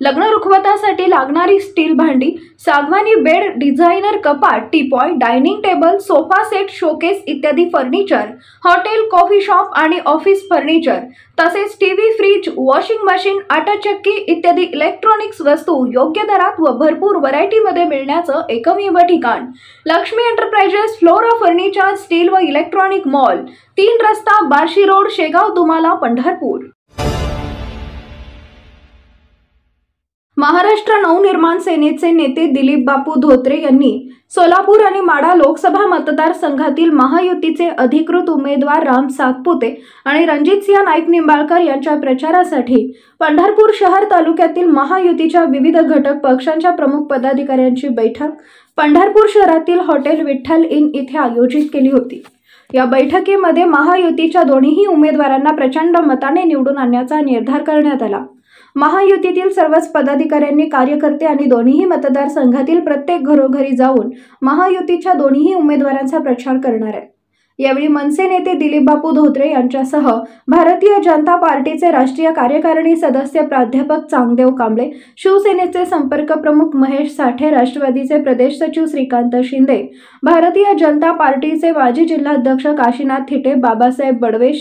लग्न रुखवतासाठी लागणारी स्टील भांडी, सागवानी बेड, डिझायनर कपाट, teapoy, dining table, sofa set, showcase इत्यादी फर्निचर, हॉटेल, कॉफी शॉप आणि ऑफिस फर्निचर तसेच टीव्ही, फ्रीज, वॉशिंग मशीन, आटा चक्की इत्यादी इलेक्ट्रॉनिक्स वस्तू योग्य दरात व भरपूर व्हरायटीमध्ये मिळण्याचं एकमेव ठिकाण Lakshmi enterprises flora furniture steel व इलेक्ट्रॉनिक मॉल, 3 रस्ता, बार्शी रोड, शेगाव दुमाला, पंढरपूर। महाराष्ट्र नवनिर्माण सेनेचे नेते दिलीप बापू धोत्रे यांनी सोलापूर आणि माढा लोकसभा मतदारसंघातील महायुतीचे अधिकृत उमेदवार राम सातपुते आणि रणजितसिंह नाईक निंबाळकर यांच्या प्रचारासाठी पंढरपूर शहर तालुक्यातील महायुतीच्या विविध घटक पक्षांच्या प्रमुख पदाधिकाऱ्यांची बैठक पंढरपूर शहरातील हॉटेल विठ्ठल इन इथे आयोजित केली होती। या बैठकीमध्ये महायुतीच्या दोन्ही उमेदवारांना प्रचंड मताने निवडून आणण्याचा निर्धार करण्यात आला। महायुतीतील सर्वच पदाधिकाऱ्यांनी, कार्यकर्ते आणि दोन्ही मतदारसंघातील प्रत्येक घरोघरी जाऊन महायुतीच्या दोन्ही उमेदवारांचा प्रचार करणार आहेत। यावेळी मनसे नेते दिलीप बापू धोत्रे यांच्यासह भारतीय जनता पार्टीचे राष्ट्रीय कार्यकारिणी सदस्य प्राध्यापक चांगदेव कांबळे, शिवसेनेचे संपर्क प्रमुख महेश साठे, राष्ट्रवादीचे प्रदेश सचिव श्रीकांत शिंदे, भारतीय जनता पार्टीचे माजी जिल्हाध्यक्ष काशीनाथ थिटे, बाबासाहेब बडवे,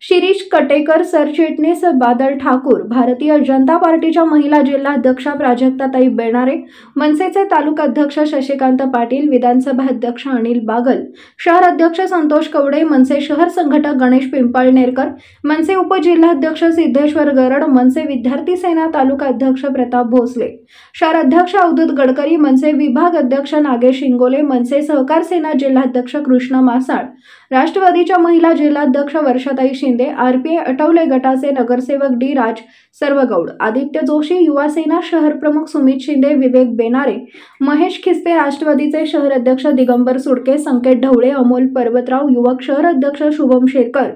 शिरीष कटेकर, सरचिटणीस बादल ठाकूर, भारतीय जनता पार्टीच्या महिला जिल्हाध्यक्षा प्राजक्ताताई बेनारे, मनसेचे तालुकाध्यक्ष शशिकांत पाटील, विधानसभा अध्यक्ष अनिल बागल, शहर अध्यक्ष संतोष कवडे, मनसे शहर संघटक गणेश पिंपळनेरकर, मनसे उपजिल्हाध्यक्ष सिद्धेश्वर गरड, मनसे विद्यार्थी सेना तालुका अध्यक्ष प्रताप भोसले, शहर अध्यक्ष अवधूत गडकरी, मनसे विभाग अध्यक्ष नागेश इंगोले, मनसे सहकार सेना जिल्हाध्यक्ष कृष्ण मासाळ, राष्ट्रवादीच्या महिला जिल्हाध्यक्ष वर्षाताई शिंदे, आरपीआय आठवले गटाचे नगरसेवक डी राज सर्वगौड, आदित्य जोशी, युवा सेना शहर प्रमुख सुमित शिंदे, विवेक बेनारे, महेश खिस्ते, राष्ट्रवादीचे शहर अध्यक्ष दिगंबर सुडके, संकेत ढवळे, अमोल पर्वतराव, युवक शहर अध्यक्ष शुभम शेरकर,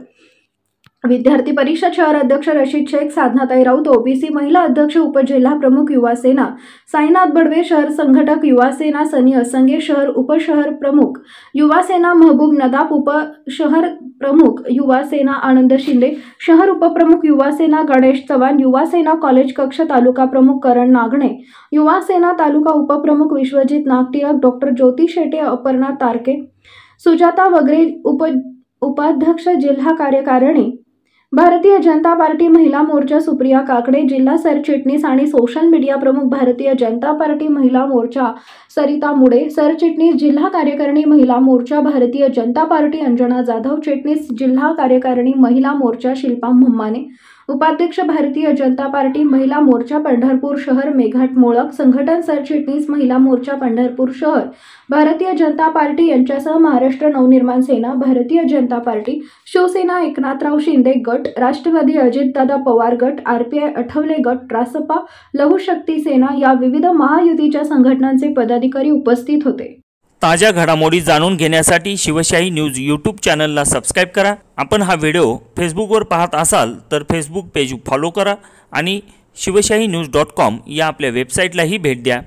विद्यार्थी परिषद शहर अध्यक्ष रशीद शेख, साधनाताई राऊत, ओबीसी महिला अध्यक्ष उपजिल्हा प्रमुख युवा सेना साईनाथ बडवे, शहर संघटक युवा सेना सनी असंगे, शहर उपशहर प्रमुख युवा सेना महबूब नदाफ, उपशहर प्रमुख युवा सेना आनंद शिंदे, शहर उपप्रमुख युवा सेना गणेश चव्हाण, युवा सेना कॉलेज कक्ष तालुका प्रमुख करण नागणे, युवा सेना तालुका उपप्रमुख विश्वजित नागटिळक, डॉक्टर ज्योती शेटे, अपर्णा तारके, सुजाता वगैरे, उपाध्यक्ष जिल्हा कार्यकारिणी भारतीय जनता पार्टी महिला मोर्चा सुप्रिया काकडे, जिल्हा सरचिटणीस आणि सोशल मीडिया प्रमुख भारतीय जनता पार्टी महिला मोर्चा सरिता मुडे, सरचिटणीस जिल्हा कार्यकारिणी महिला मोर्चा भारतीय जनता पार्टी अंजना जाधव, चिटणीस जिल्हा कार्यकारिणी महिला मोर्चा शिल्पा म्हामाने, उपाध्यक्ष भारतीय जनता पार्टी महिला मोर्चा पंढरपूर शहर मेघाट मोळक, संघटन सरचिटणीस महिला मोर्चा पंढरपूर शहर भारतीय जनता पार्टी यांच्यासह महाराष्ट्र नवनिर्माण सेना, भारतीय जनता पार्टी, शिवसेना एकनाथराव शिंदे गट, राष्ट्रवादी अजितदादा पवार गट, आरपीआय आठवले गट, रासपा, लहुशक्ती सेना या विविध महायुतीच्या संघटनांचे पदाधिकारी उपस्थित होते। ताज्या घडामोडी जाणून घेण्यासाठी शिवशाही न्यूज यूट्यूब चॅनलला सबस्क्राइब करा। आपण हा व्हिडिओ फेसबुकवर पाहत असाल तर फेसबुक पेज फॉलो करा आणि शिवशाही news.com या आपल्या वेबसाईटलाही भेट द्या।